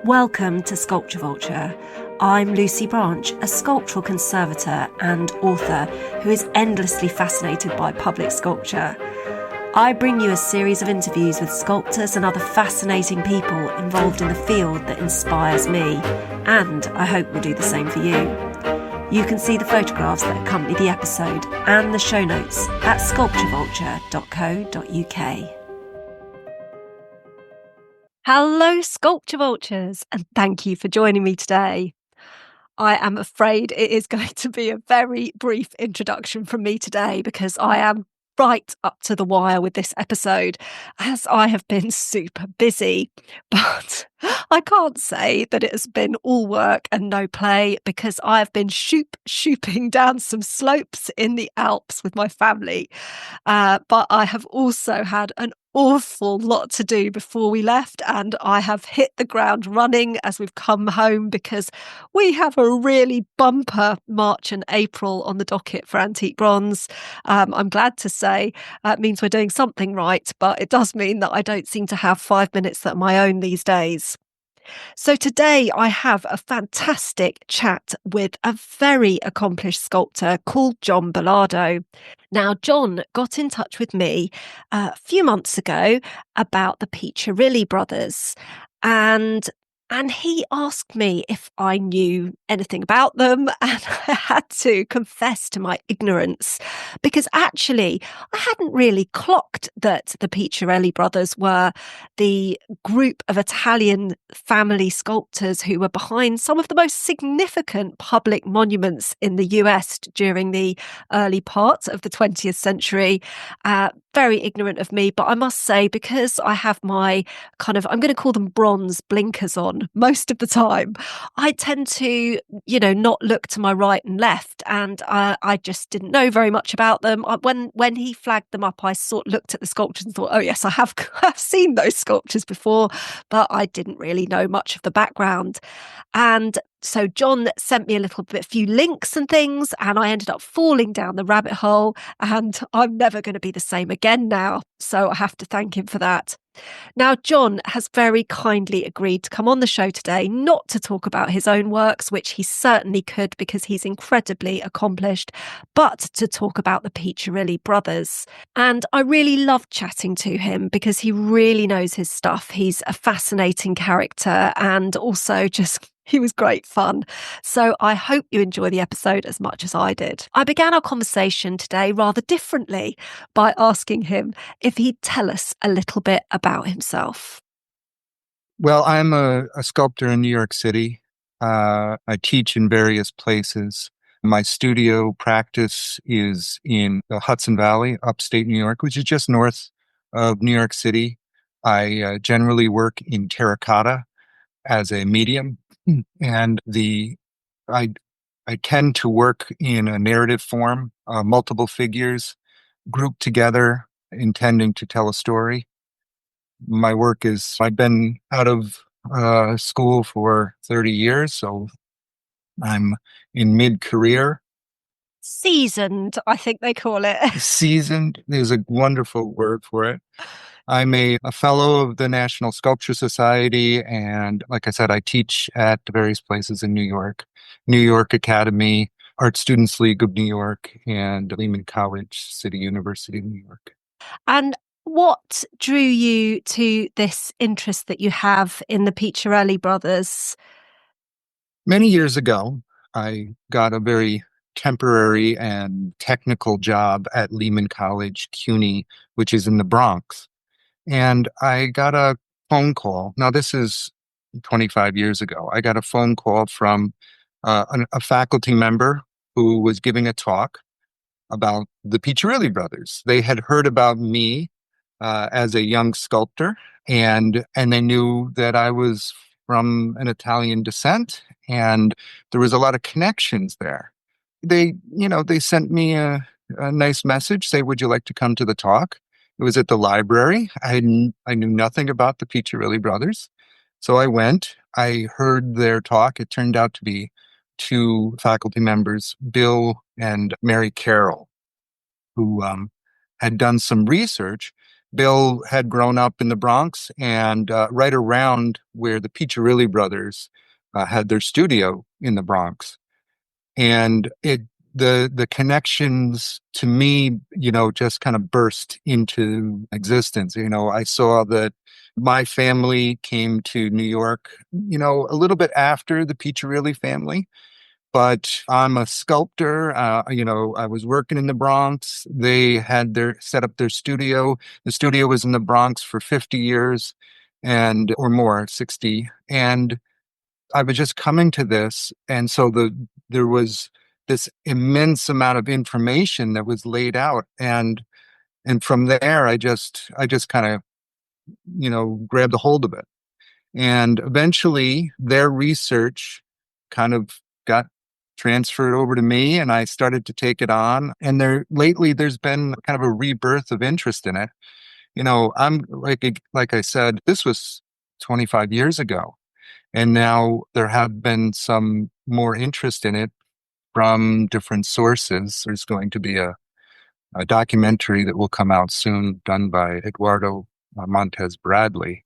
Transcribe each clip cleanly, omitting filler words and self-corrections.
Welcome to Sculpture Vulture. I'm Lucy Branch, a sculptural conservator and author who is endlessly fascinated by public sculpture. I bring you a series of interviews with sculptors and other fascinating people involved in the field that inspires me, and I hope will do the same for you. You can see the photographs that accompany the episode and the show notes at sculpturevulture.co.uk. Hello, Sculpture Vultures, and thank you for joining me today. I am afraid it is going to be a very brief introduction from me today because I am right up to the wire with this episode, as I have been super busy. But I can't say that it has been all work and no play because I have been shooping down some slopes in the Alps with my family. But I have also had an awful lot to do before we left, and I have hit the ground running as we've come home because we have a really bumper March and April on the docket for Antique Bronze. I'm glad to say it means we're doing something right, but it does mean that I don't seem to have 5 minutes that are my own these days. So today I have a fantastic chat with a very accomplished sculptor called John Belardo. Now, John got in touch with me a few months ago about the Piccirilli brothers, and he asked me if I knew anything about them, and I had to confess to my ignorance because actually I hadn't really clocked that the Piccirilli brothers were the group of Italian family sculptors who were behind some of the most significant public monuments in the US during the early part of the 20th century. Very ignorant of me, but I must say, because I have my I'm going to call them bronze blinkers on most of the time, I tend to, not look to my right and left, and I just didn't know very much about them. When he flagged them up, I sort of looked at the sculptures and thought, oh yes, I have I've seen those sculptures before, but I didn't really know much of the background. And so John sent me a few links and things, and I ended up falling down the rabbit hole, and I'm never going to be the same again now. So I have to thank him for that. Now, John has very kindly agreed to come on the show today, not to talk about his own works, which he certainly could because he's incredibly accomplished, but to talk about the Piccirilli brothers. And I really loved chatting to him because he really knows his stuff. He's a fascinating character, and also he was great fun. So I hope you enjoy the episode as much as I did. I began our conversation today rather differently by asking him if he'd tell us a little bit about himself. Well, I'm a sculptor in New York City. I teach in various places. My studio practice is in the Hudson Valley, upstate New York, which is just north of New York City. I generally work in terracotta as a medium, and I tend to work in a narrative form, multiple figures grouped together, intending to tell a story. My work I've been out of school for 30 years, so I'm in mid-career. Seasoned, I think they call it. Seasoned is a wonderful word for it. I'm a fellow of the National Sculpture Society, and like I said, I teach at various places in New York Academy, Art Students League of New York, and Lehman College, City University of New York. And what drew you to this interest that you have in the Piccirilli brothers? Many years ago, I got a very temporary and technical job at Lehman College, CUNY, which is in the Bronx. And I got a phone call. Now, this is 25 years ago. I got a phone call from a faculty member who was giving a talk about the Piccirilli brothers. They had heard about me as a young sculptor, and they knew that I was from an Italian descent, and there was a lot of connections there. They sent me a nice message, say, would you like to come to the talk? It was at the library. I knew nothing about the Piccirilli brothers. So I went. I heard their talk. It turned out to be two faculty members, Bill and Mary Carroll, who had done some research Bill had grown up in the Bronx and right around where the Piccirilli brothers had their studio in the Bronx. And the connections to me, just kind of burst into existence. I saw that my family came to New York, a little bit after the Piccirilli family. But I'm a sculptor. I was working in the Bronx. They had their set up their studio. The studio was in the Bronx for 50 years and or more, 60. And I was just coming to this. And so there was this immense amount of information that was laid out. And from there I just kind of, grabbed a hold of it. And eventually their research kind of got transferred over to me and I started to take it on. And there's been kind of a rebirth of interest in it. I'm like I said, this was 25 years ago. And now there have been some more interest in it from different sources. There's going to be a documentary that will come out soon done by Eduardo Montez Bradley.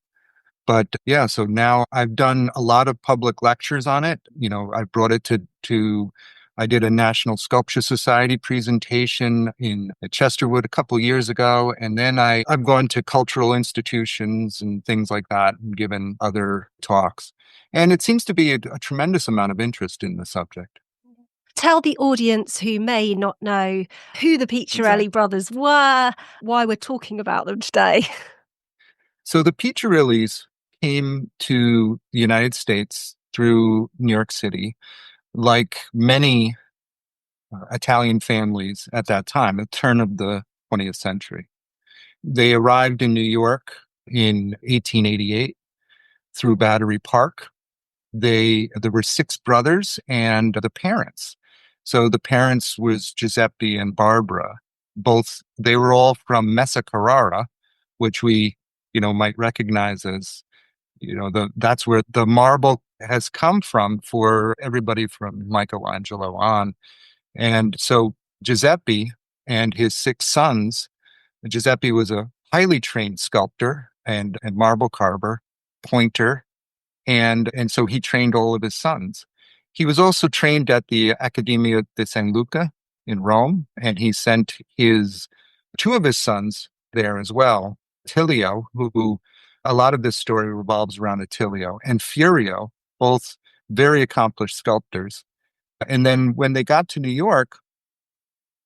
But yeah, so now I've done a lot of public lectures on it. I brought it I did a National Sculpture Society presentation in Chesterwood a couple years ago. And then I've gone to cultural institutions and things like that and given other talks. And it seems to be a tremendous amount of interest in the subject. Tell the audience who may not know who the Piccirilli Exactly. brothers were, why we're talking about them today. So the Piccirillis came to the United States through New York City, like many Italian families at that time, at the turn of the 20th century. They arrived in New York in 1888 through Battery Park. There were six brothers and the parents. So the parents was Giuseppe and Barbara. They were all from Messa Carrara, which we, might recognize as, that's where the marble has come from for everybody from Michelangelo on. And so Giuseppe and his six sons, Giuseppe was a highly trained sculptor and marble carver, pointer, and so he trained all of his sons. He was also trained at the Accademia di San Luca in Rome, and he sent his two of his sons there as well, Attilio, who a lot of this story revolves around Attilio, and Furio, both very accomplished sculptors. And then when they got to New York,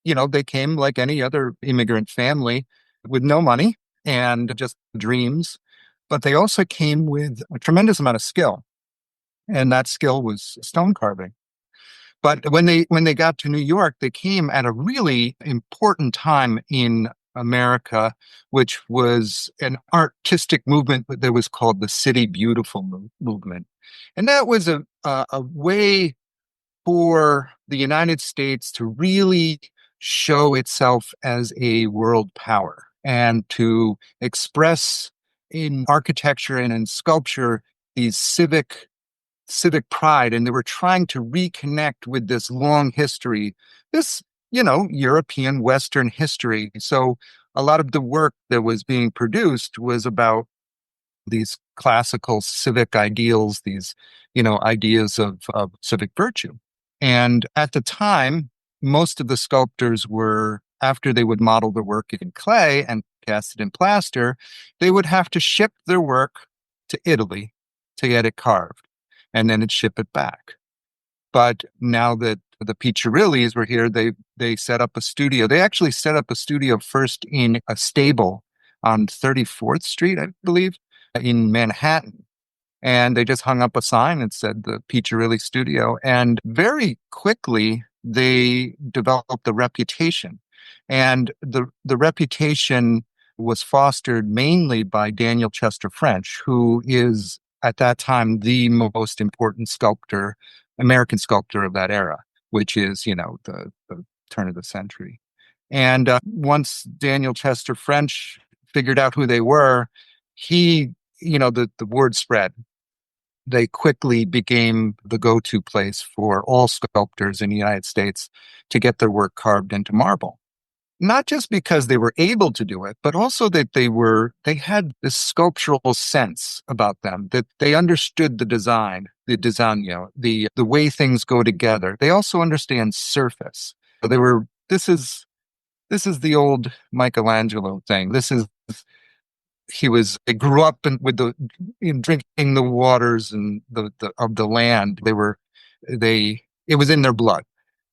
they came like any other immigrant family with no money and just dreams. But they also came with a tremendous amount of skill. And that skill was stone carving. But when they got to New York, they came at a really important time in America, which was an artistic movement that was called the City Beautiful movement. And that was a way for the United States to really show itself as a world power and to express in architecture and in sculpture these civic pride. And they were trying to reconnect with this long history, this, European Western history. So a lot of the work that was being produced was about these classical civic ideals, these, ideas of civic virtue. And at the time, most of the sculptors were, after they would model their work in clay and cast it in plaster, they would have to ship their work to Italy to get it carved, and then it'd ship it back. But now that the Piccirillis were here, they set up a studio. They actually set up a studio first in a stable on 34th Street, I believe, in Manhattan. And they just hung up a sign that said the Piccirilli Studio. And very quickly, they developed a reputation. And the reputation was fostered mainly by Daniel Chester French, who is at that time the most important sculptor, American sculptor of that era, which is, the turn of the century. And once Daniel Chester French figured out who they were, the word spread. They quickly became the go-to place for all sculptors in the United States to get their work carved into marble. not just because they were able to do it, but also that they had this sculptural sense about them, that they understood the design, the disegno, the way things go together. They also understand surface. They were, this is the old Michelangelo thing. They grew up with in drinking the waters and of the land. It was in their blood.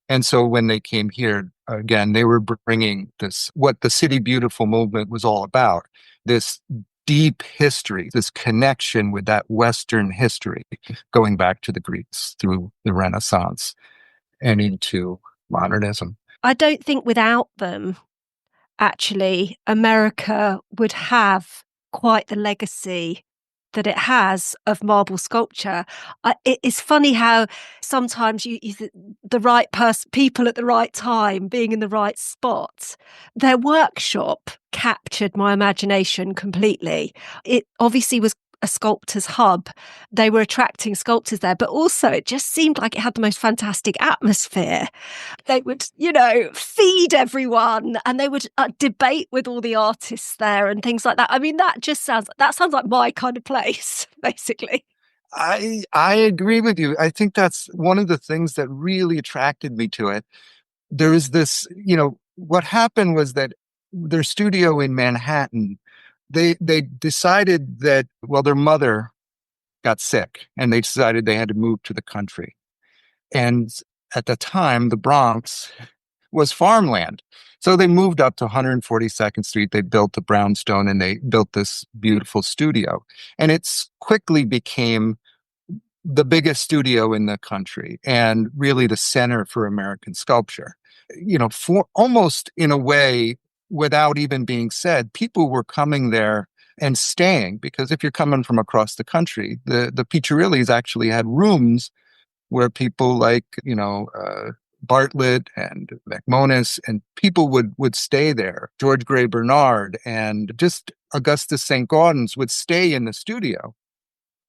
And so when they came here, again, they were bringing what the City Beautiful movement was all about, this deep history, this connection with that Western history, going back to the Greeks through the Renaissance and into modernism. I don't think without them, actually, America would have quite the legacy that it has of marble sculpture. It's funny how sometimes the right people at the right time, being in the right spot. Their workshop captured my imagination completely. It obviously was a sculptor's hub. They were attracting sculptors there, but also it just seemed like it had the most fantastic atmosphere. They would, feed everyone, and they would debate with all the artists there and things like that. I mean, that sounds like my kind of place, basically. I agree with you. I think that's one of the things that really attracted me to it. There is this, what happened was that their studio in Manhattan, they decided that, well, their mother got sick and they decided they had to move to the country. And at the time, the Bronx was farmland. So they moved up to 142nd Street. They built the brownstone and they built this beautiful studio. And it's quickly became the biggest studio in the country and really the center for American sculpture. For almost in a way, without even being said, people were coming there and staying, because if you're coming from across the country, the Piccirillis actually had rooms where people like, Bartlett and McMonus and people would stay there. George Gray Bernard and just Augustus St. Gaudens would stay in the studio.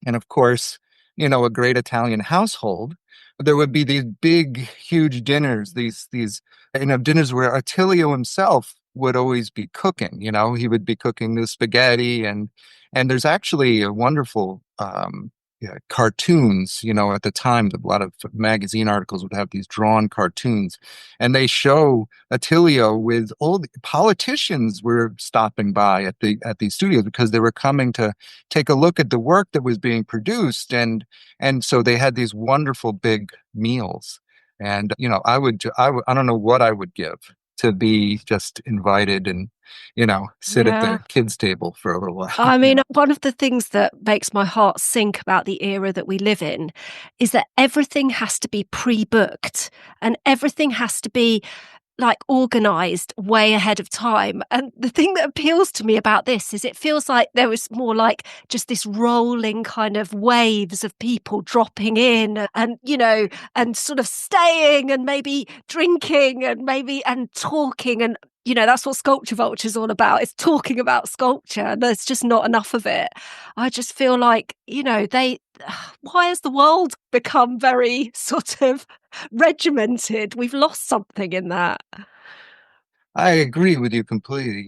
And of course, a great Italian household, there would be these big, huge dinners, these dinners where Attilio himself would always be cooking. He would be cooking the spaghetti, and there's actually a wonderful yeah, cartoons. At the time, a lot of magazine articles would have these drawn cartoons, and they show Attilio with all the politicians were stopping by at these studios because they were coming to take a look at the work that was being produced, and so they had these wonderful big meals. And I don't know what I would give to be just invited and sit at Yeah. the kids' table for a little while. I mean, one of the things that makes my heart sink about the era that we live in is that everything has to be pre-booked and everything has to be like organized way ahead of time. And the thing that appeals to me about this is it feels like there was more like just this rolling kind of waves of people dropping in and sort of staying and maybe drinking and talking. And that's what Sculpture Vulture is all about. It's talking about sculpture. There's just not enough of it. I just feel like, why has the world become very sort of regimented? We've lost something in that. I agree with you completely.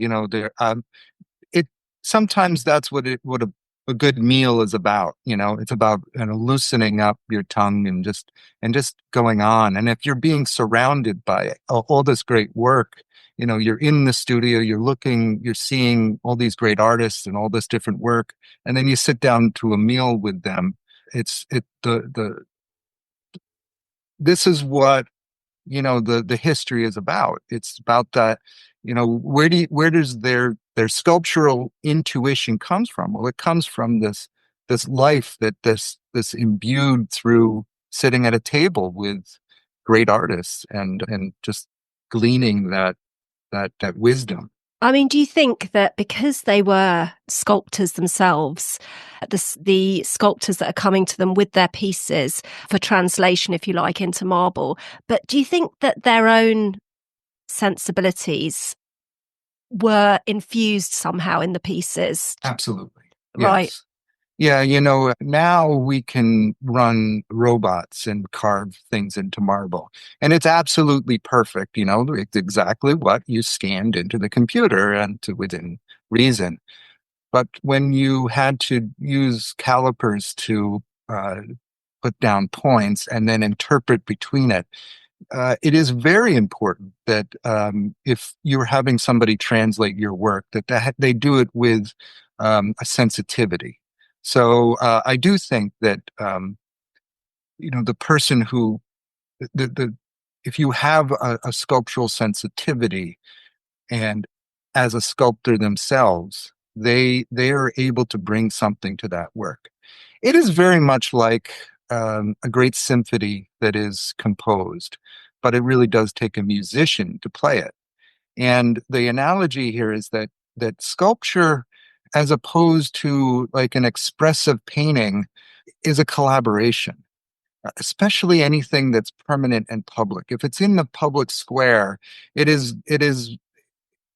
It sometimes that's a good meal is about. It's about loosening up your tongue and just going on. And if you're being surrounded by all this great work, you're in the studio, you're seeing all these great artists and all this different work, and then you sit down to a meal with them. It's it the This is what the history is about. It's about that. Where does their sculptural intuition comes from? Well, it comes from this life that this imbued through sitting at a table with great artists and just gleaning that wisdom. I mean, do you think that because they were sculptors themselves, the sculptors that are coming to them with their pieces for translation, if you like, into marble, but do you think that their own sensibilities were infused somehow in the pieces? Absolutely. Right. Yes. Yeah, now we can run robots and carve things into marble. And it's absolutely perfect. It's exactly what you scanned into the computer and to within reason. But when you had to use calipers to uh, put down points and then interpret between it, it is very important that if you're having somebody translate your work, that they do it with a sensitivity. So I do think that the person who the if you have a sculptural sensitivity and as a sculptor themselves, they are able to bring something to that work. It is very much like a great symphony that is composed, but it really does take a musician to play it. And the analogy here is that sculpture, as opposed to like an expressive painting, is a collaboration, especially anything that's permanent and public. If it's in the public square, it is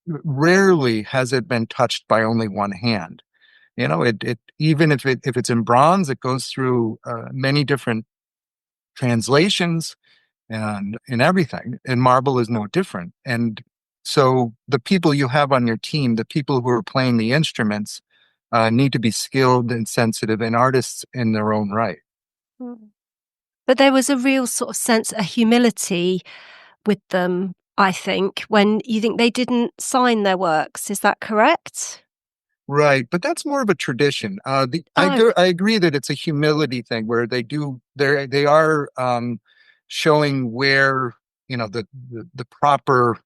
rarely has it been touched by only one hand. It even if it's in bronze, it goes through many different translations and in everything. And marble is no different. And so the people you have on your team, the people who are playing the instruments, need to be skilled and sensitive and artists in their own right. Mm. But there was a real sort of sense, a humility with them, I think, when you think they didn't sign their works. Is that correct? Right, but that's more of a tradition. Oh, I agree that it's a humility thing where they are showing where the proper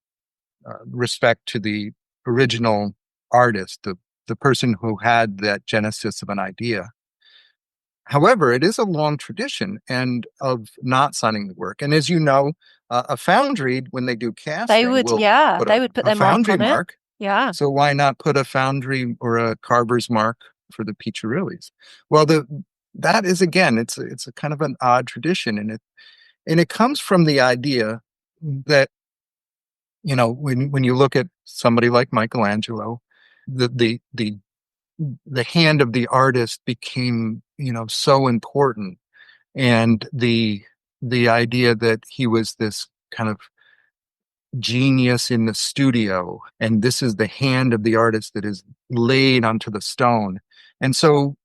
respect to the original artist, the person who had that genesis of an idea. However, it is a long tradition and of not signing the work. And as you know, a foundry, when they do they casting, would, will yeah, put they would put a their mark foundry on it. mark. Yeah. So why not put a foundry or a carver's mark for the Piccirillis? Well, that is again, it's a kind of an odd tradition, and it comes from the idea that when you look at somebody like Michelangelo, the the the the hand of the artist became so important, and the idea that he was this kind of genius in the studio, and this is the hand of the artist that is laid onto the stone. And so,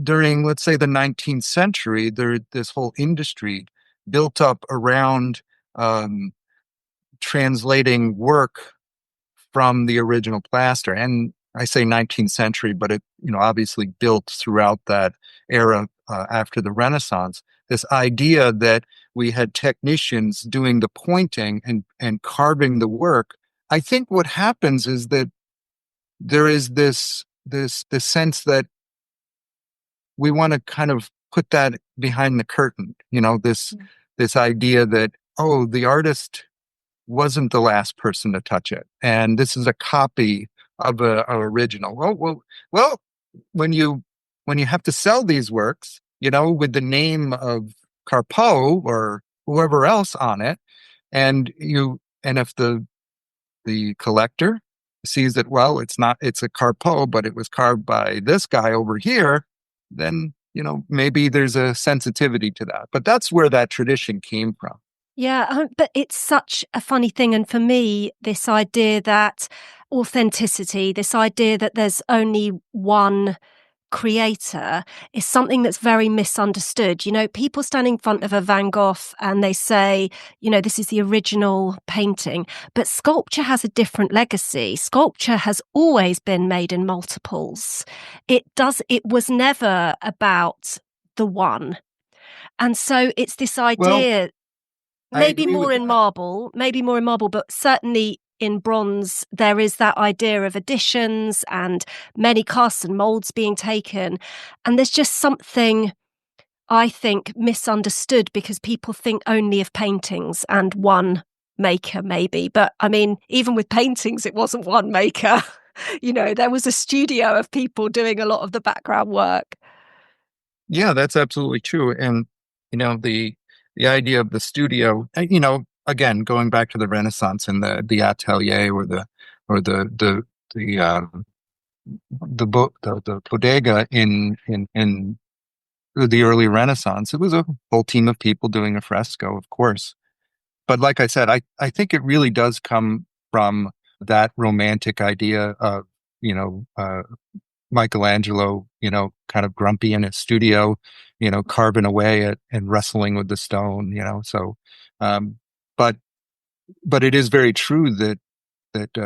during, let's say, the 19th century, this whole industry built up around um, translating work from the original plaster. And I say 19th century, but it, obviously built throughout that era after the Renaissance. This idea that we had technicians doing the pointing and carving the work. I think what happens is that there is this sense that we want to kind of put that behind the curtain. This idea that, oh, the artist wasn't the last person to touch it, and this is a copy of a original. Well. When you have to sell these works, with the name of Carpeau or whoever else on it, and if the collector sees that, well, it's a Carpeau, but it was carved by this guy over here, then maybe there's a sensitivity to that. But that's where that tradition came from. Yeah, but it's such a funny thing. And for me, this idea that authenticity, this idea that there's only one creator is something that's very misunderstood. People stand in front of a Van Gogh and they say, this is the original painting. But sculpture has a different legacy. Sculpture has always been made in multiples. It was never about the one. And so it's this Well, idea. I agree with that. Maybe more in marble, but certainly in bronze, there is that idea of additions and many casts and molds being taken. And there's just something, I think, misunderstood because people think only of paintings and one maker, maybe. But I mean, even with paintings, it wasn't one maker. There was a studio of people doing a lot of the background work. Yeah, that's absolutely true. And the idea of the studio, again, going back to the Renaissance and the atelier or the the bodega in the early Renaissance. It was a whole team of people doing a fresco, of course. But like I said, I think it really does come from that romantic idea of, you know, Michelangelo, kind of grumpy in his studio, carving away at and wrestling with the stone, So, um, but it is very true that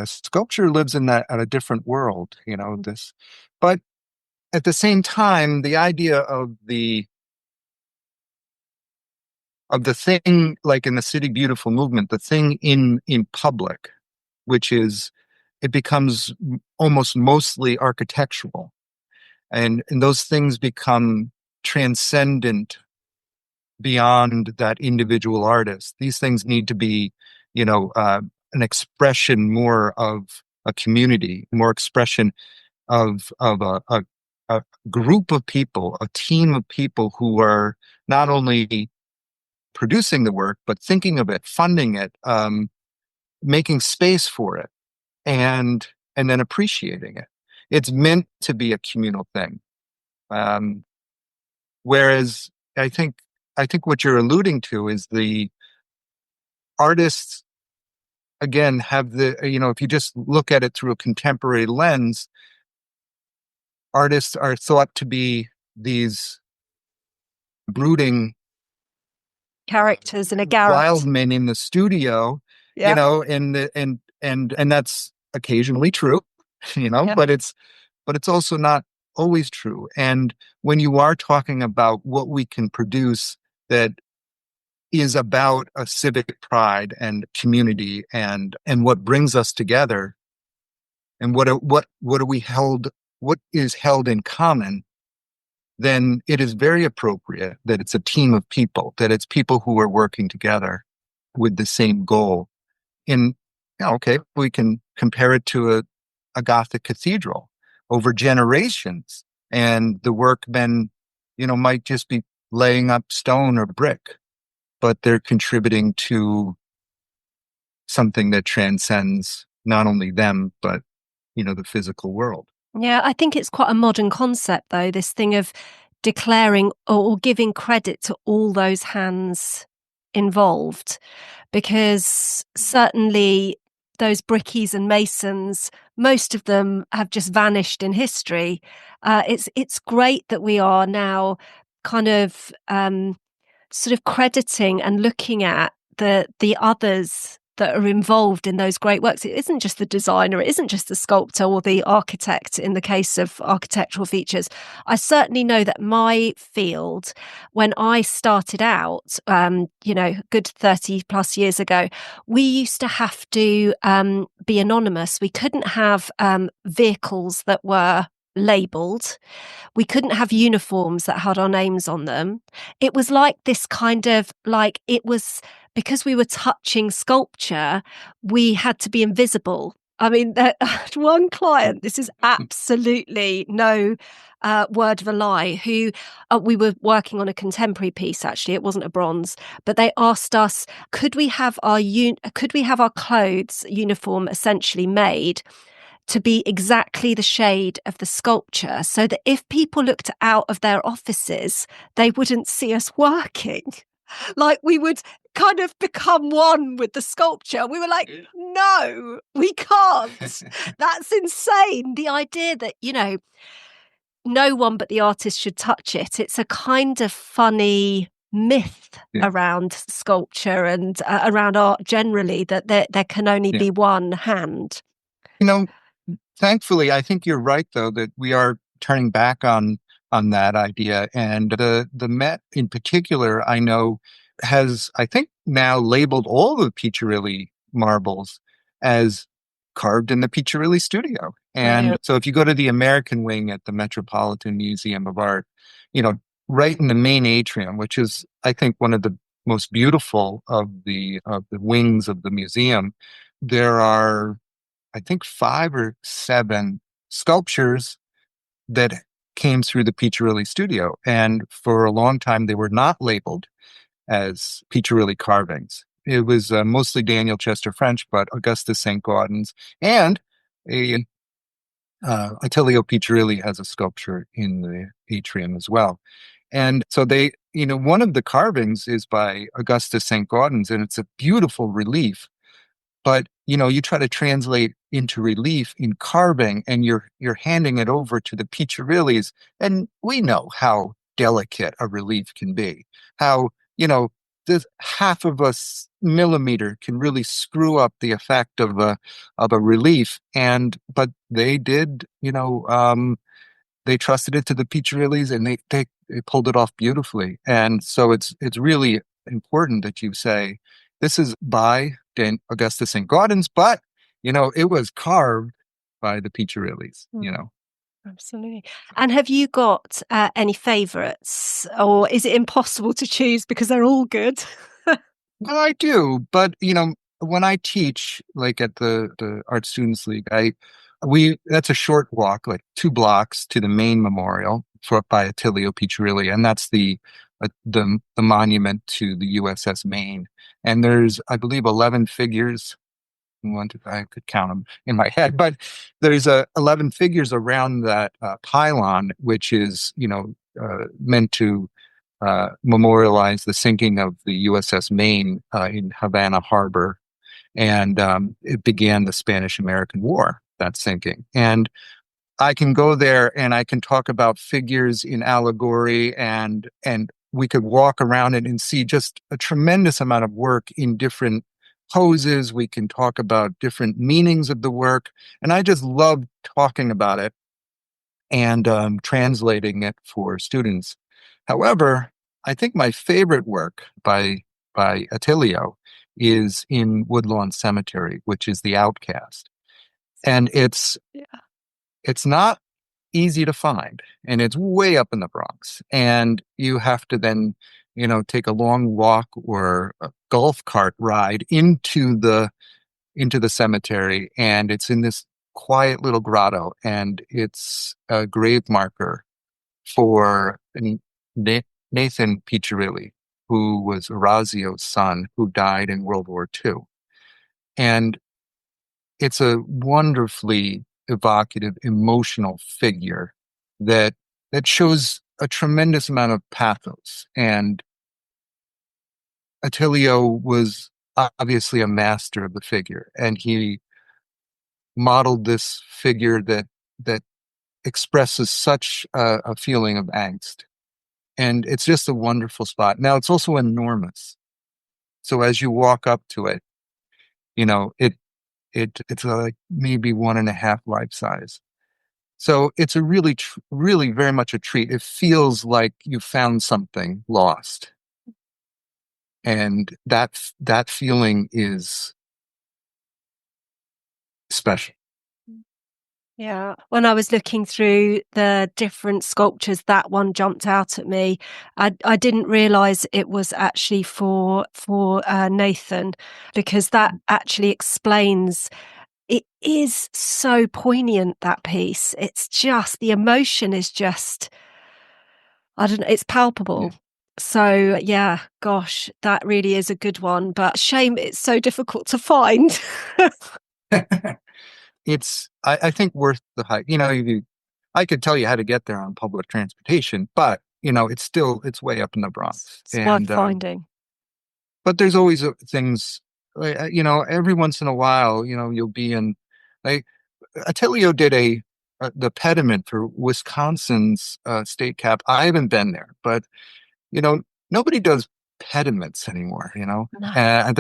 sculpture lives in that at a different world, this. But at the same time, the idea of the thing, like in the City Beautiful movement, the thing in public, which is it becomes almost mostly architectural, and those things become transcendent beyond that individual artist. These things need to be, an expression more of a community, more expression of a group of people, a team of people who are not only producing the work, but thinking of it, funding it, making space for it, and and then appreciating it. It's meant to be a communal thing. Um, Whereas I think I think what you're alluding to is the artists again have if you just look at it through a contemporary lens, artists are thought to be these brooding Characters in a wild garret. men in the studio, Yeah. and that's occasionally true, Yeah. but it's also not always true. And when you are talking about what we can produce that is about a civic pride and community and what brings us together and what is held in common, then it is very appropriate that it's a team of people, that it's people who are working together with the same goal. In okay, we can compare it to a Gothic cathedral over generations, and the workmen, might just be laying up stone or brick, but they're contributing to something that transcends not only them, but, the physical world. Yeah, I think it's quite a modern concept, though, this thing of declaring or giving credit to all those hands involved, because certainly those brickies and masons, most of them have just vanished in history. It's great that we are now kind of sort of crediting and looking at the others that are involved in those great works. It isn't just the designer, it isn't just the sculptor or the architect in the case of architectural features. I certainly know that my field, when I started out, good 30 plus years ago, we used to have to be anonymous. We couldn't have vehicles that were labeled. We couldn't have uniforms that had our names on them. It was like this kind of like it was because we were touching sculpture, we had to be invisible. I mean, one client, this is absolutely no word of a lie, who we were working on a contemporary piece, actually. It wasn't a bronze, but they asked us, could we have our clothes uniform essentially made to be exactly the shade of the sculpture so that if people looked out of their offices, they wouldn't see us working. Like we would kind of become one with the sculpture. We were like, no, we can't. That's insane. The idea that, no one but the artist should touch it. It's a kind of funny myth Yeah. around sculpture and around art generally, that there can only Yeah. be one hand. You know, Thankfully, I think you're right, though, that we are turning back on that idea. And the Met in particular, I know, has, I think, now labeled all the Piccirilli marbles as carved in the Piccirilli studio. And Brilliant. so if you go to the American wing at the Metropolitan Museum of Art, you know, right in the main atrium, which is, I think, one of the most beautiful of the wings of the museum, there are, I think, 5 or 7 sculptures that came through the Piccirilli studio. And for a long time, they were not labeled as Piccirilli carvings. It was mostly Daniel Chester French, but Augustus St. Gaudens and a Attilio Piccirilli has a sculpture in the atrium as well. And so one of the carvings is by Augustus St. Gaudens, and it's a beautiful relief. But you try to translate into relief in carving, and you're handing it over to the Piccirillis, and we know how delicate a relief can be. How this half of millimeter can really screw up the effect of a relief. And but they did, they trusted it to the Piccirillis, and they pulled it off beautifully. And so it's really important that you say this is by Augustus St. Gaudens, but it was carved by the Piccirillis. Mm, absolutely. And have you got any favorites, or is it impossible to choose because they're all good? Well, I do, but when I teach, like at the Art Students League, we that's a short walk, like 2 blocks to the main memorial by Attilio Piccirilli, and that's the monument to the USS Maine. And there's, I believe, 11 figures. I could count them in my head, but there's 11 figures around that pylon, which is meant to memorialize the sinking of the USS Maine in Havana Harbor. And it began the Spanish-American War, that sinking. And I can go there and I can talk about figures in allegory, and we could walk around it and see just a tremendous amount of work in different poses. We can talk about different meanings of the work. And I just love talking about it and translating it for students. However, I think my favorite work by Attilio is in Woodlawn Cemetery, which is The Outcast. And Yeah. it's not easy to find, and it's way up in the Bronx. And you have to then, take a long walk or a golf cart ride into the cemetery, and it's in this quiet little grotto, and it's a grave marker for Nathan Piccirilli, who was Orazio's son, who died in World War II. And it's a wonderfully evocative, emotional figure that shows a tremendous amount of pathos. And Attilio was obviously a master of the figure, and he modeled this figure that expresses such a feeling of angst. And it's just a wonderful spot. Now, it's also enormous. So as you walk up to it, you know, it it's like maybe 1.5 life size. So it's a really very much a treat. It feels like you found something lost. And that feeling is special. Yeah. When I was looking through the different sculptures, that one jumped out at me. I didn't realize it was actually for Nathan, because that actually explains. It is so poignant, that piece. It's just the emotion is just, I don't know, it's palpable. So yeah, gosh, that really is a good one. But shame it's so difficult to find. It's I think worth the hike. I could tell you how to get there on public transportation, but it's way up in the Bronx. It's worth And finding. but there's always things, every once in a while, you'll be in, like, Attilio did the pediment for Wisconsin's state cap. I haven't been there, but you know, nobody does pediments anymore, No. and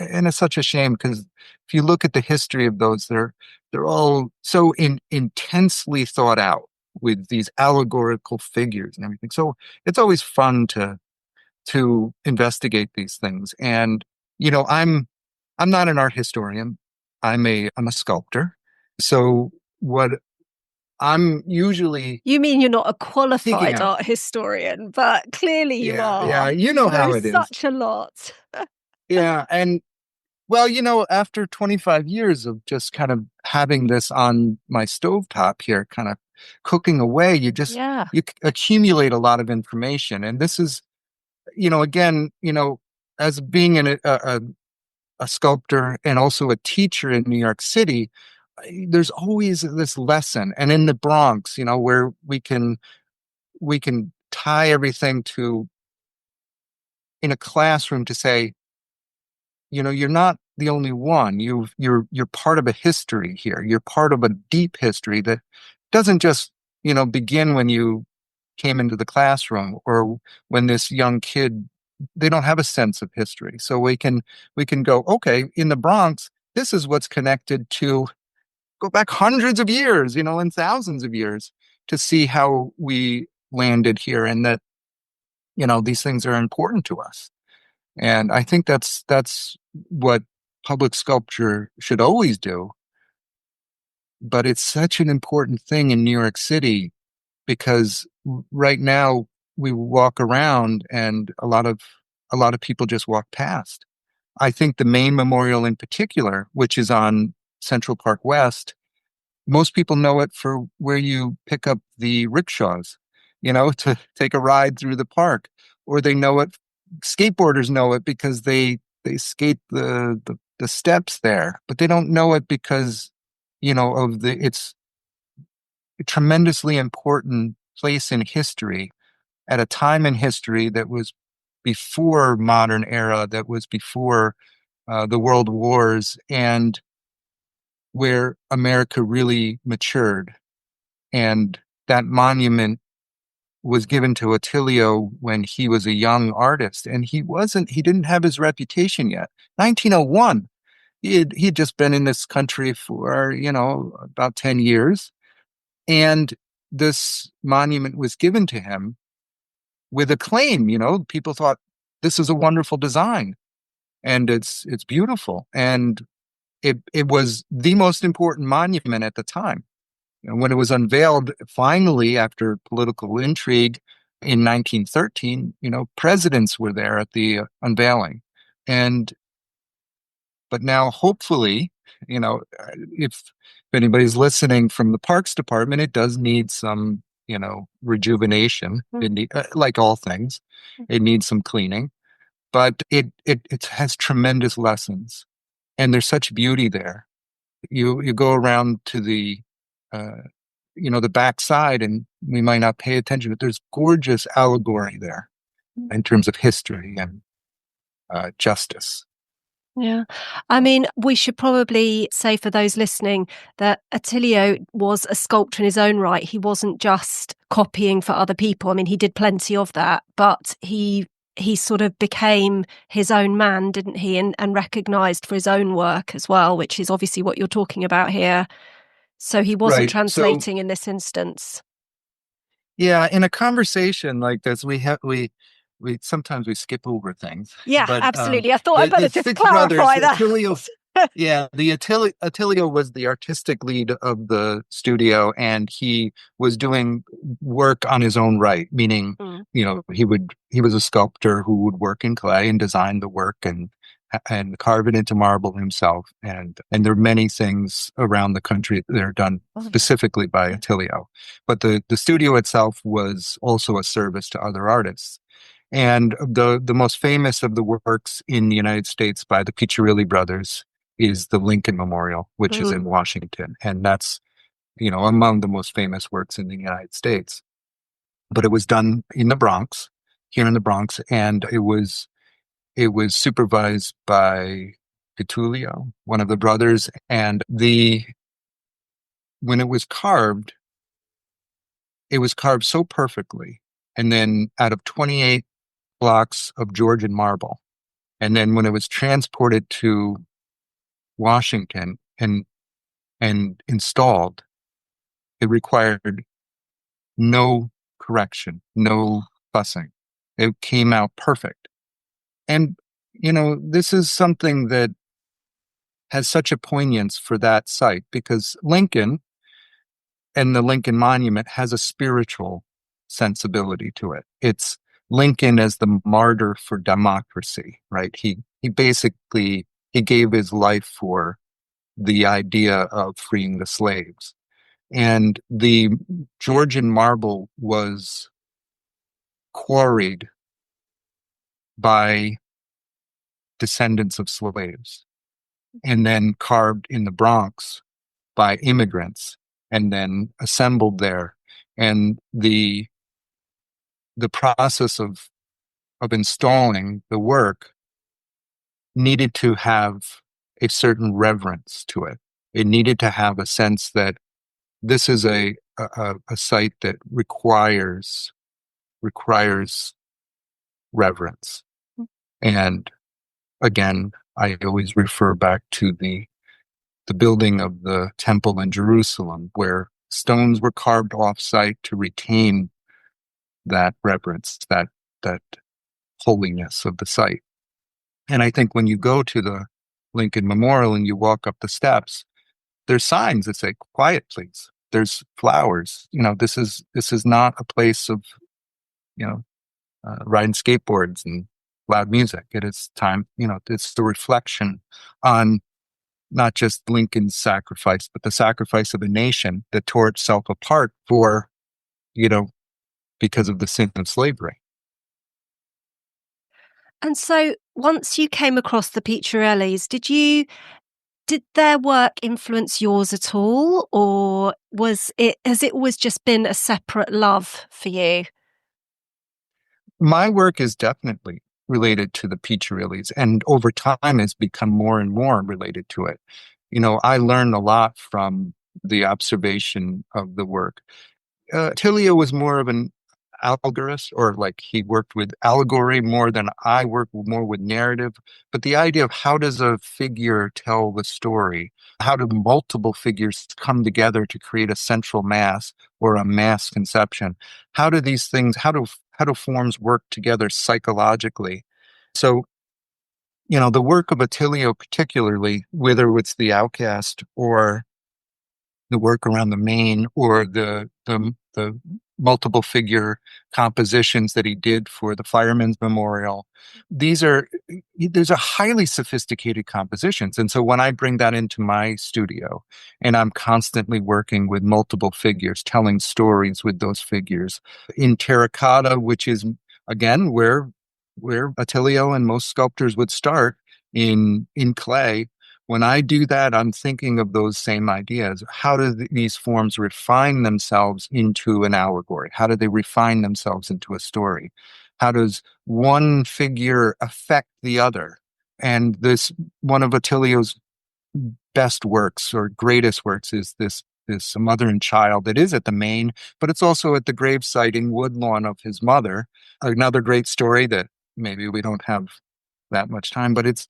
and it's such a shame, because if you look at the history of those, they're all so intensely thought out with these allegorical figures and everything. So it's always fun to investigate these things. And I'm not an art historian. I'm a sculptor. So what I'm usually You mean you're not a seeking qualified out, art historian, but clearly you yeah, are. you know You know how it is. such a lot. Yeah, and well, after 25 years of just kind of having this on my stovetop here, kind of cooking away, Yeah. you accumulate a lot of information. And this is, again, as being a sculptor and also a teacher in New York City, there's always this lesson. And in the Bronx, where we can tie everything to in a classroom to say, you're not the only one. You're part of a history here. You're part of a deep history that doesn't just, begin when you came into the classroom or when this young kid, they don't have a sense of history. So we can go, okay, in the Bronx, this is what's connected to go back hundreds of years, and thousands of years to see how we landed here and that, these things are important to us. And I think that's what public sculpture should always do. But it's such an important thing in New York City because right now we walk around and a lot of people just walk past. I think the main memorial in particular, which is on Central Park West, most people know it for where you pick up the rickshaws, to take a ride through the park, or they know it. Skateboarders know it because they skate the steps there, but they don't know it because, of it's a tremendously important place in history at a time in history that was before modern era, that was before the world wars, and where America really matured. And that monument was given to Attilio when he was a young artist, and he didn't have his reputation yet. 1901, he had just been in this country for, about 10 years. And this monument was given to him with acclaim. People thought this is a wonderful design and it's beautiful. And it was the most important monument at the time. And when it was unveiled, finally, after political intrigue in 1913, presidents were there at the unveiling. And, but now, hopefully, if anybody's listening from the Parks Department, it does need some, rejuvenation. Like all things, it needs some cleaning, but it has tremendous lessons. And there's such beauty there. You go around to uh, the backside, and we might not pay attention, but there's gorgeous allegory there in terms of history and justice. Yeah. I mean, we should probably say for those listening that Attilio was a sculptor in his own right. He wasn't just copying for other people. I mean, he did plenty of that, but he sort of became his own man, didn't he? And recognized for his own work as well, which is obviously what you're talking about here. So he wasn't Right. So translating in this instance. yeah, in a conversation like this, we sometimes we skip over things, Yeah, but absolutely. I thought I'd the better just six brothers, clarify that. Attilio, yeah, the Attilio was the artistic lead of the studio, and he was doing work on his own right, meaning, Mm. he was a sculptor who would work in clay and design the work and carve it into marble himself. And there are many things around the country that are done Oh, yeah. specifically by Attilio. But the studio itself was also a service to other artists. And the most famous of the works in the United States by the Piccirilli brothers is the Lincoln Memorial, which is in Mm. Washington. And that's, among the most famous works in the United States. But it was done in the Bronx, here in the Bronx, and it was supervised by Petulio, one of the brothers, and the when it was carved so perfectly, and then out of 28 blocks of Georgian marble, and then when it was transported to Washington and installed, it required no correction, no fussing. It came out perfect. And this is something that has such a poignance for that site because Lincoln and the Lincoln Monument has a spiritual sensibility to it. It's Lincoln as the martyr for democracy, right? He basically he gave his life for the idea of freeing the slaves. And the Georgian marble was quarried by descendants of slaves and then carved in the Bronx by immigrants and then assembled there. And the process of installing the work needed to have a certain reverence to it. It needed to have a sense that this is a site that requires reverence. And again, I always refer back to the building of the temple in Jerusalem, where stones were carved off site to retain that reverence, that holiness of the site. And I think when you go to the Lincoln Memorial and you walk up the steps, there's signs that say, "Quiet, please." There's flowers. This is not a place of, you know, riding skateboards and loud music. It is time, it's the reflection on not just Lincoln's sacrifice, but the sacrifice of a nation that tore itself apart for, you know, because of the sin of slavery. And so once you came across the Piccirillis, did their work influence yours at all, or has it always just been a separate love for you? My work is definitely related to the Piccirillis, and over time has become more and more related to it. I learned a lot from the observation of the work. Tilio was more of an allegorist, or like he worked with allegory more than I work more with narrative. But the idea of how does a figure tell the story? How do multiple figures come together to create a central mass or a mass conception? How do these things, how do forms work together psychologically? So, the work of Attilio, particularly, whether it's the Outcast or the work around the main or the multiple figure compositions that he did for the Firemen's Memorial. These are highly sophisticated compositions. And so when I bring that into my studio and I'm constantly working with multiple figures, telling stories with those figures in terracotta, which is again where Attilio and most sculptors would start in clay. When I do that, I'm thinking of those same ideas. How do these forms refine themselves into an allegory? How do they refine themselves into a story? How does one figure affect the other? And this, one of Attilio's best works or greatest works is this mother and child that is at the main, but it's also at the gravesite in Woodlawn of his mother. Another great story that maybe we don't have that much time, but it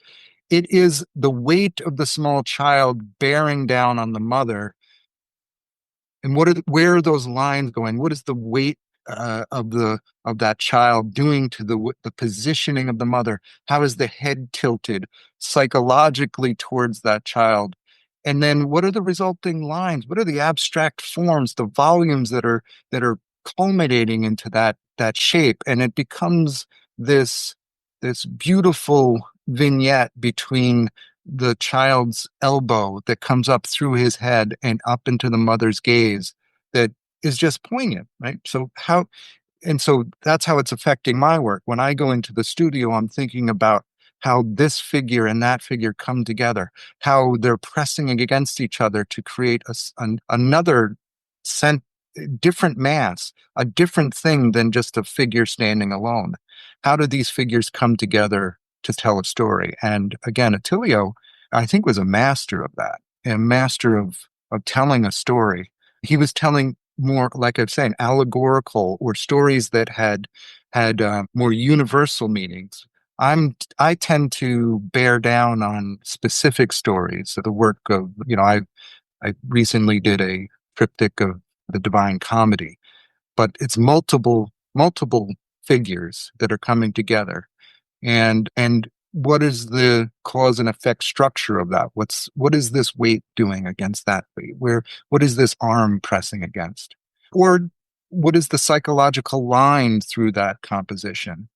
is the weight of the small child bearing down on the mother. And where are those lines going? What is the weight of that child doing to the positioning of the mother? How is the head tilted psychologically towards that child? And then what are the resulting lines? What are the abstract forms, the volumes that are culminating into that shape? And it becomes this beautiful vignette between the child's elbow that comes up through his head and up into the mother's gaze that is just poignant, right? So that's how it's affecting my work. When I go into the studio, I'm thinking about how this figure and that figure come together, how they're pressing against each other to create another different mass, a different thing than just a figure standing alone. How do these figures come together to tell a story? And again, Attilio, I think, was a master of that, a master of telling a story. He was telling more, like I'm saying, allegorical or stories that had more universal meanings. I tend to bear down on specific stories. The work of, I recently did a triptych of the Divine Comedy, but it's multiple figures that are coming together. And what is the cause and effect structure of that? What is this weight doing against that weight? What is this arm pressing against? Or what is the psychological line through that composition?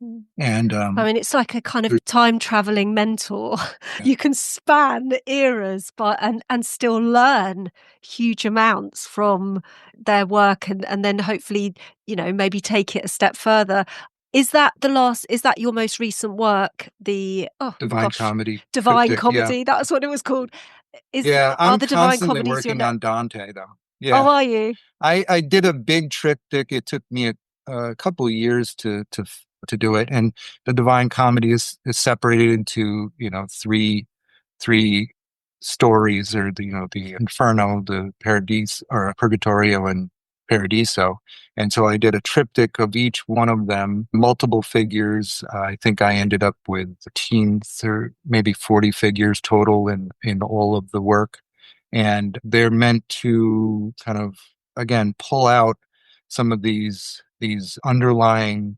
Mm. And I mean, it's like a kind of time traveling mentor. You can span eras, but and still learn huge amounts from their work, and then hopefully, maybe take it a step further. Is that your most recent work? The, oh Divine gosh, Comedy Divine triptych, yeah. Comedy. That's what it was called. Yeah, Are I'm the Divine constantly Comedies your working net? on Dante though. Oh, Yeah. are you? I did a big triptych. It took me a couple of years to do it, and the Divine Comedy is separated into three stories, or the Inferno, the Paradise, or Purgatorio, and Paradiso. And so I did a triptych of each one of them, multiple figures. I think I ended up with 13, maybe 40 figures total in all of the work. And they're meant to kind of, again, pull out some of these underlying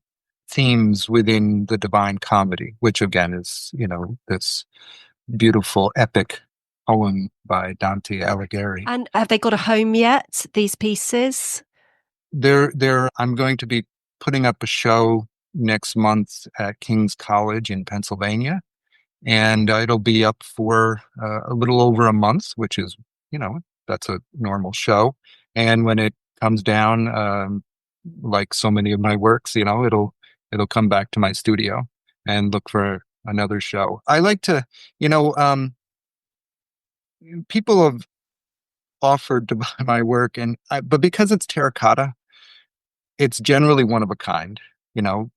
themes within the Divine Comedy, which again is, this beautiful epic poem by Dante Alighieri. And have they got a home yet, these pieces? I'm going to be putting up a show next month at King's College in Pennsylvania, and it'll be up for a little over a month, which is, you know, that's a normal show. And when it comes down, like so many of my works, it'll come back to my studio and look for another show. I like to, you know, people have offered to buy my work, but because it's terracotta, it's generally one of a kind,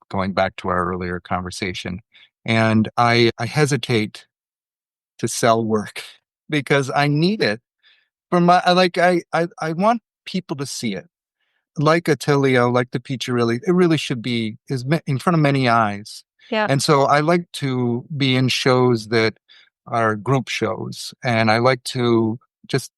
going back to our earlier conversation. And I hesitate to sell work because I need it for I want people to see it. Like Attilio, like the Piccirilli, it really should be in front of many eyes. Yeah. And so I like to be in shows that are group shows, and I like to just,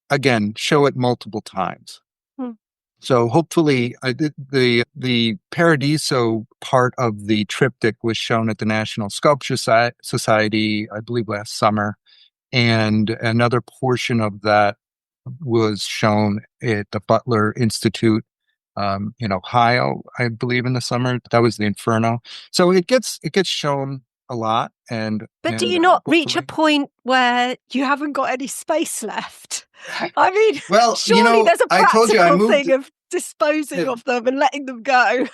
again, show it multiple times. Hmm. So hopefully, I did the Paradiso part of the triptych was shown at the National Sculpture Society, I believe, last summer, and another portion of that was shown at the Butler Institute in Ohio, I believe, in the summer. That was the Inferno. So it gets shown a lot, and But do and you not reach a hopefully. point where you haven't got any space left? I mean, Well, surely there's a I told you I practical moved. thing of disposing of them and letting them go.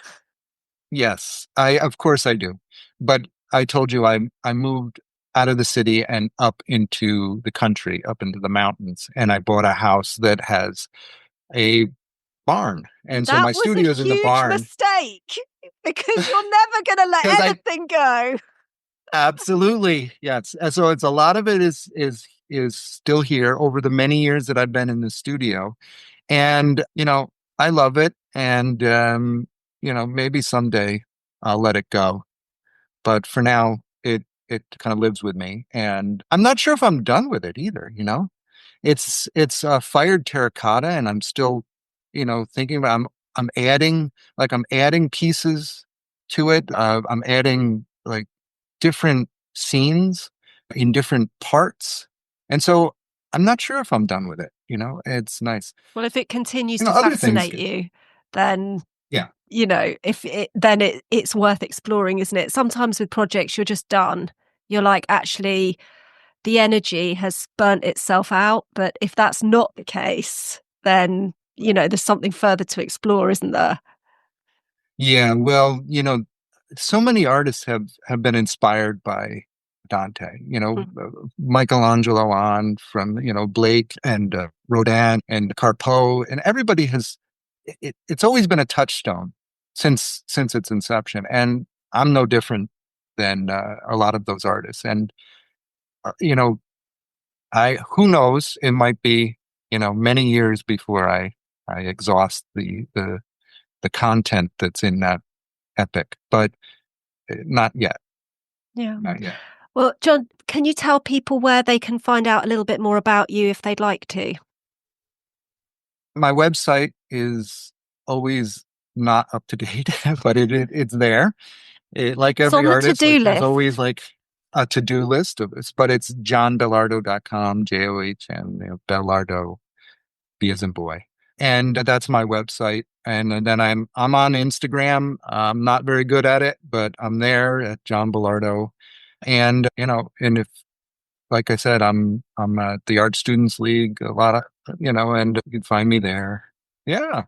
Yes, I of course I do. But I told you I moved out of the city and up into the country, up into the mountains, and I bought a house that has a barn. And so That my was a studio is in the huge barn mistake because you're never going to let because I anything go. absolutely, yes. And so it's a lot of it is still here over the many years that I've been in the studio. And I love it, and maybe someday I'll let it go. But for now, it kind of lives with me, and I'm not sure if I'm done with it either. It's fired terracotta, and I'm still, thinking about. I'm adding pieces to it. I'm adding like different scenes in different parts, and so I'm not sure if I'm done with it. It's nice. Well, if it continues to Other things. fascinate you, then Yeah. if it then it's worth exploring, isn't it? Sometimes with projects you're just done. You're like, actually, the energy has burnt itself out. But if that's not the case, then there's something further to explore, isn't there? Yeah, well, so many artists have been inspired by Dante. Mm. Michelangelo on from Blake and Rodin and Carpeau, and everybody has. It's always been a touchstone since its inception, and I'm no different than a lot of those artists. And uh, you know, I who knows? It might be many years before I exhaust the content that's in that epic, but not yet. Yeah. Not yet. Well, John, can you tell people where they can find out a little bit more about you if they'd like to? My website is always not up to date, but it's there. Like It's every on the artist, to-do like there's list. always like a to-do list of this, but it's johnbelardo.com, JOH, and Belardo, B as in boy. And that's my website. And then I'm on Instagram. I'm not very good at it, but I'm there at John Belardo. And and if, like I said, I'm at the Art Students League a lot of, and you can find me there. Yeah.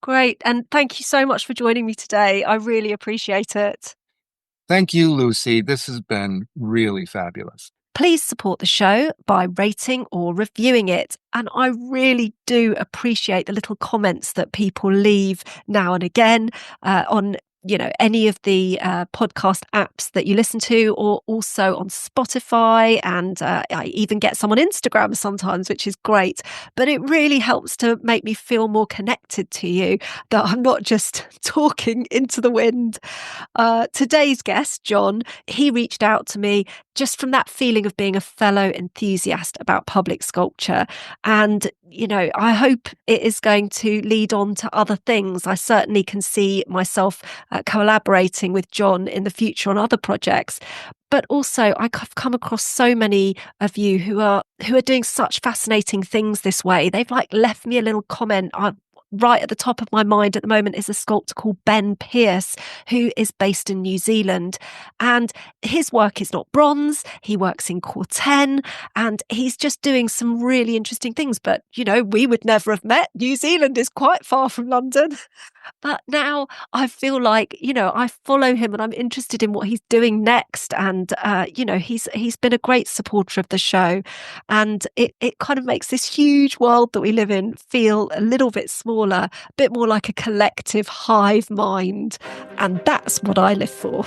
Great. And thank you so much for joining me today. I really appreciate it. Thank you, Lucy. This has been really fabulous. please support the show by rating or reviewing it. And I really do appreciate the little comments that people leave now and again on any of the podcast apps that you listen to, or also on Spotify. And I even get some on Instagram sometimes, which is great. But it really helps to make me feel more connected to you, that I'm not just talking into the wind. Today's guest, John, he reached out to me just from that feeling of being a fellow enthusiast about public sculpture. And, I hope it is going to lead on to other things. I certainly can see myself collaborating with John in the future on other projects. But also, I've come across so many of you who are doing such fascinating things this way. They've left me a little comment. Right at the top of my mind at the moment is a sculptor called Ben Pearce, who is based in New Zealand. And his work is not bronze. He works in Corten, and he's just doing some really interesting things. But, we would never have met. New Zealand is quite far from London. But now I feel like, I follow him and I'm interested in what he's doing next. And, he's been a great supporter of the show. And it kind of makes this huge world that we live in feel a little bit smaller, a bit more like a collective hive mind. And that's what I live for.